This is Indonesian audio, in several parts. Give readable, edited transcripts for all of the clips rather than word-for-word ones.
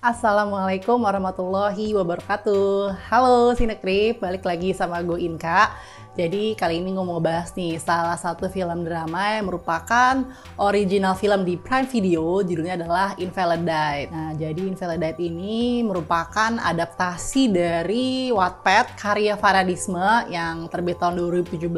Assalamualaikum warahmatullahi wabarakatuh. Halo Sinekrip, balik lagi sama gue Inka. Jadi kali ini gue mau bahas nih salah satu film drama yang merupakan original film di Prime Video, judulnya adalah Invalidate. Nah, jadi Invalidate ini merupakan adaptasi dari Wattpad karya Faradisme yang terbit tahun 2017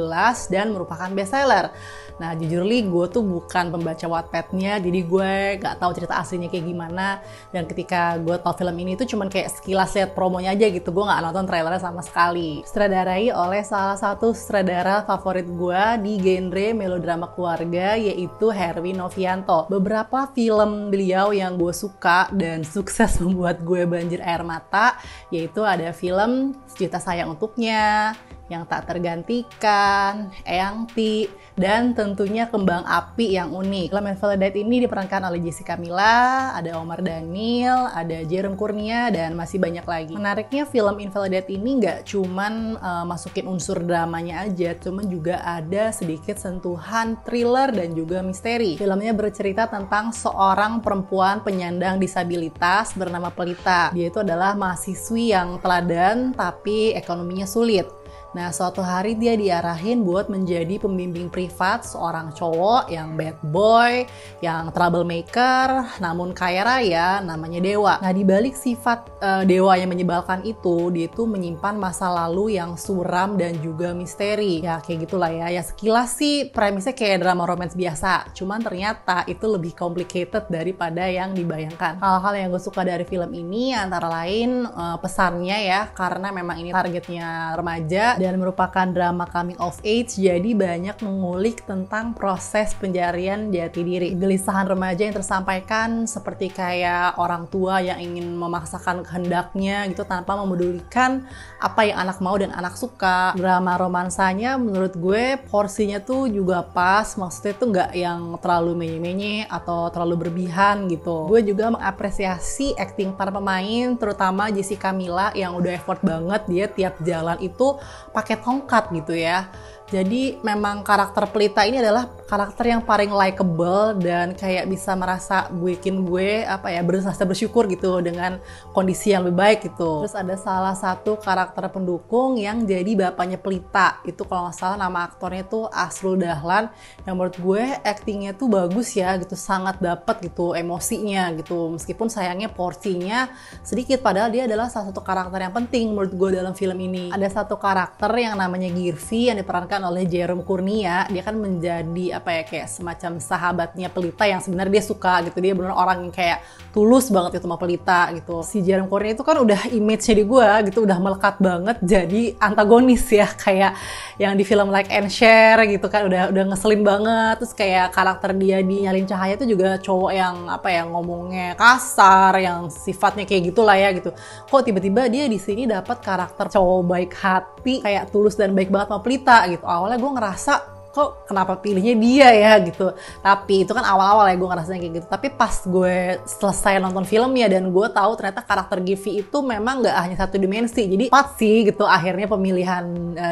dan merupakan bestseller. Nah, jujur li gue tuh bukan pembaca Wattpad-nya, jadi gue gak tahu cerita aslinya kayak gimana. Dan ketika gue tahu film ini tuh cuman kayak sekilas lihat promonya aja gitu, gue gak nonton trailernya sama sekali. Sutradarai oleh salah satu sutradara favorit gue di genre melodrama keluarga, yaitu Herwi Novianto. Beberapa film beliau yang gue suka dan sukses membuat gue banjir air mata, yaitu ada film Sejuta Sayang Untuknya, Yang Tak Tergantikan, Eyang-ti, dan tentunya Kembang Api yang unik. Film Invalidate ini diperankan oleh Jessica Milla, ada Omar Daniel, ada Jerome Kurnia, dan masih banyak lagi. Menariknya film Invalidate ini nggak cuman masukin unsur dramanya aja, cuman juga ada sedikit sentuhan thriller dan juga misteri. Filmnya bercerita tentang seorang perempuan penyandang disabilitas bernama Pelita. Dia itu adalah mahasiswi yang teladan tapi ekonominya sulit. Nah, suatu hari dia diarahin buat menjadi pembimbing privat seorang cowok yang bad boy, yang troublemaker, namun kaya raya, namanya Dewa. Nah, dibalik sifat Dewa yang menyebalkan itu, dia itu menyimpan masa lalu yang suram dan juga misteri. Ya, kayak gitulah ya. Ya, sekilas sih premisnya kayak drama romance biasa. Cuman ternyata itu lebih complicated daripada yang dibayangkan. Hal-hal yang gue suka dari film ini antara lain pesannya ya, karena memang ini targetnya remaja dan merupakan drama coming of age, jadi banyak mengulik tentang proses pencarian jati diri. Gelisahan remaja yang tersampaikan seperti kayak orang tua yang ingin memaksakan kehendaknya gitu tanpa memedulikan apa yang anak mau dan anak suka. Drama romansanya menurut gue porsinya tuh juga pas, maksudnya tuh nggak yang terlalu menye-menye atau terlalu berlebihan gitu. Gue juga mengapresiasi acting para pemain, terutama Jessica Milla yang udah effort banget, dia tiap jalan itu pakai tongkat gitu ya. Jadi memang karakter Pelita ini adalah karakter yang paling likable dan kayak bisa merasa bikin gue berusaha bersyukur gitu dengan kondisi yang lebih baik gitu. Terus ada salah satu karakter pendukung yang jadi bapaknya Pelita. Itu kalau nggak salah nama aktornya tuh Asrul Dahlan, yang menurut gue actingnya tuh bagus ya gitu, sangat dapet gitu emosinya gitu. Meskipun sayangnya porsinya sedikit, padahal dia adalah salah satu karakter yang penting menurut gue dalam film ini. Ada satu karakter yang namanya Girvi yang diperankan oleh Jerome Kurnia. Dia kan menjadi kayak semacam sahabatnya Pelita yang sebenarnya dia suka gitu. Dia benar orang yang kayak tulus banget itu sama Pelita gitu. Si Jerome Kurnia itu kan udah image-nya di gua gitu, udah melekat banget jadi antagonis ya, kayak yang di film Like and Share gitu kan, udah ngeselin banget. Terus kayak karakter dia di Nyalin Cahaya itu juga cowok yang ngomongnya kasar, yang sifatnya kayak gitulah ya gitu. Kok tiba-tiba dia di sini dapat karakter cowok baik hati, kayak tulus dan baik banget sama Pelita gitu. Awalnya gue ngerasa kok kenapa pilihnya dia ya gitu, tapi itu kan awal-awal ya gue ngerasanya kayak gitu. Tapi pas gue selesai nonton filmnya dan gue tahu ternyata karakter Givi itu memang nggak hanya satu dimensi, jadi pas sih gitu akhirnya pemilihan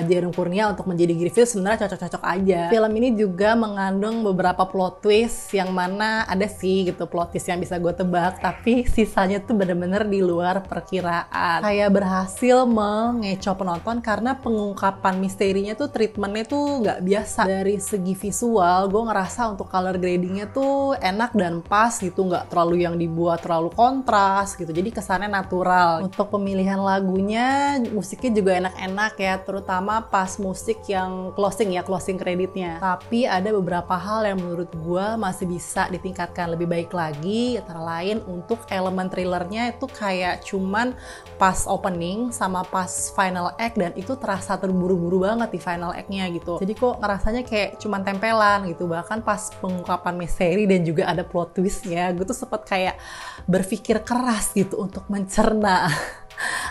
Jerome Kurnia untuk menjadi Givi sebenarnya cocok-cocok aja. Film ini juga mengandung beberapa plot twist yang mana ada sih gitu plot twist yang bisa gue tebak, tapi sisanya tuh bener-bener di luar perkiraan. Kayak berhasil mengecoh penonton karena pengungkapan misterinya tuh, treatmentnya tuh nggak biasa. Dari segi visual, gue ngerasa untuk color gradingnya tuh enak dan pas gitu, nggak terlalu yang dibuat terlalu kontras gitu, jadi kesannya natural. Untuk pemilihan lagunya, musiknya juga enak-enak ya, terutama pas musik yang closing kreditnya. Tapi ada beberapa hal yang menurut gue masih bisa ditingkatkan lebih baik lagi, antara lain untuk elemen thrillernya itu kayak cuman pas opening sama pas final act, dan itu terasa terburu-buru banget di final act-nya gitu. Jadi kok ngerasanya kayak cuman tempelan gitu. Bahkan pas pengungkapan misteri dan juga ada plot twistnya, gue tuh sempet kayak berpikir keras gitu untuk mencerna.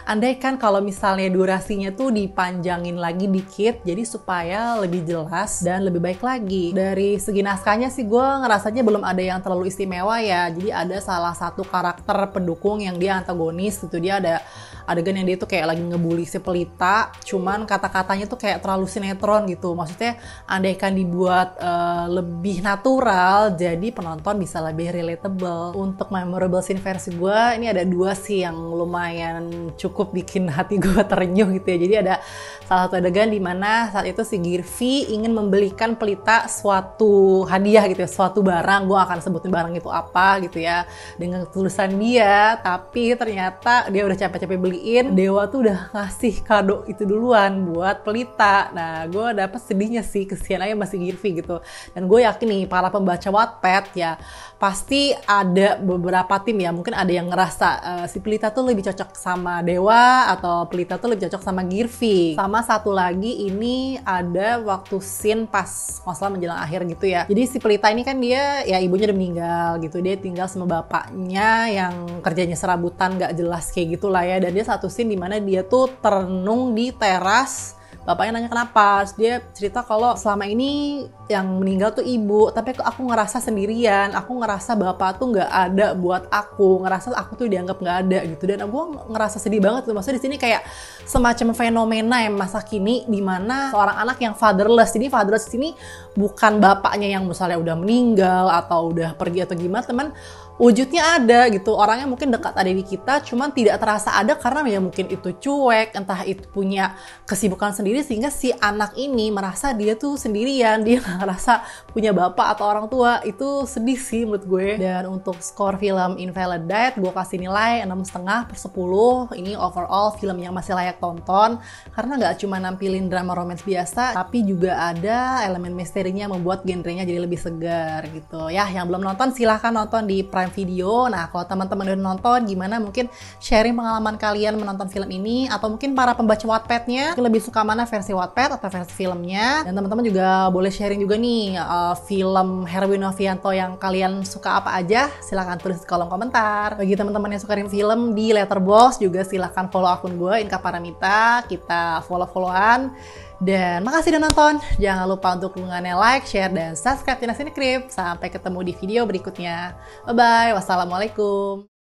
Andai kan kalau misalnya durasinya tuh dipanjangin lagi dikit, jadi supaya lebih jelas dan lebih baik lagi. Dari segi naskahnya sih gue ngerasanya belum ada yang terlalu istimewa ya. Jadi ada salah satu karakter pendukung yang dia antagonis gitu, dia ada adegan yang dia tuh kayak lagi ngebully si Pelita, cuman kata-katanya tuh kayak terlalu sinetron gitu. Maksudnya andaikan dibuat lebih natural, jadi penonton bisa lebih relatable. Untuk memorable scene versi gue, ini ada 2 sih yang lumayan cukup bikin hati gue terenyuh gitu ya. Jadi ada salah satu adegan di mana saat itu si Girvi ingin membelikan Pelita suatu hadiah gitu ya, suatu barang, gue akan sebutin barang itu apa gitu ya, dengan tulisan dia, tapi ternyata dia udah capek-capek beliin, Dewa tuh udah ngasih kado itu duluan buat Pelita. Nah, gue dapet sedihnya sih, kesian aja masih Girvi gitu. Dan gue yakin nih, para pembaca Wattpad ya, pasti ada beberapa tim ya, mungkin ada yang ngerasa si Pelita tuh lebih cocok sama Dewa, atau Pelita tuh lebih cocok sama Girvi. Sama satu lagi, ini ada waktu scene pas masalah menjelang akhir gitu ya. Jadi si Pelita ini kan dia ya ibunya udah meninggal gitu, dia tinggal sama bapaknya yang kerjanya serabutan gak jelas kayak gitulah ya. Dan dia satu scene dimana dia tuh terenung di teras, bapaknya nanya kenapa, terus dia cerita kalau selama ini yang meninggal tuh ibu, tapi aku ngerasa sendirian, aku ngerasa bapak tuh nggak ada buat aku, ngerasa aku tuh dianggap nggak ada gitu. Dan aku ngerasa sedih banget tuh. Maksudnya di sini kayak semacam fenomena yang masa kini di mana seorang anak yang fatherless. Jadi fatherless di sini bukan bapaknya yang misalnya udah meninggal atau udah pergi atau gimana, teman, wujudnya ada gitu, orangnya mungkin dekat ada di kita, cuman tidak terasa ada karena ya mungkin itu cuek, entah itu punya kesibukan sendiri, sehingga si anak ini merasa dia tuh sendirian, dia nggak ngerasa punya bapak atau orang tua. Itu sedih sih menurut gue. Dan untuk skor film Invalidate, gue kasih nilai 6,5/10. Ini overall film yang masih layak tonton, karena nggak cuma nampilin drama romance biasa, tapi juga ada elemen misterinya membuat genrenya jadi lebih segar gitu ya. Yang belum nonton silahkan nonton di Prime Video. Nah, kalau teman-teman udah nonton, gimana mungkin sharing pengalaman kalian menonton film ini, atau mungkin para pembaca Wattpad-nya lebih suka mana, versi Wattpad atau versi filmnya. Dan teman-teman juga boleh sharing juga nih film Herwi Novianto yang kalian suka apa aja, silahkan tulis di kolom komentar. Bagi teman-teman yang suka film di Letterboxd juga silahkan follow akun gue, Inka Paramita, kita follow-followan. Dan makasih udah nonton. Jangan lupa untuk dukungannya like, share, dan subscribe channel Cinecrip. Sampai ketemu di video berikutnya. Bye-bye. Wassalamualaikum.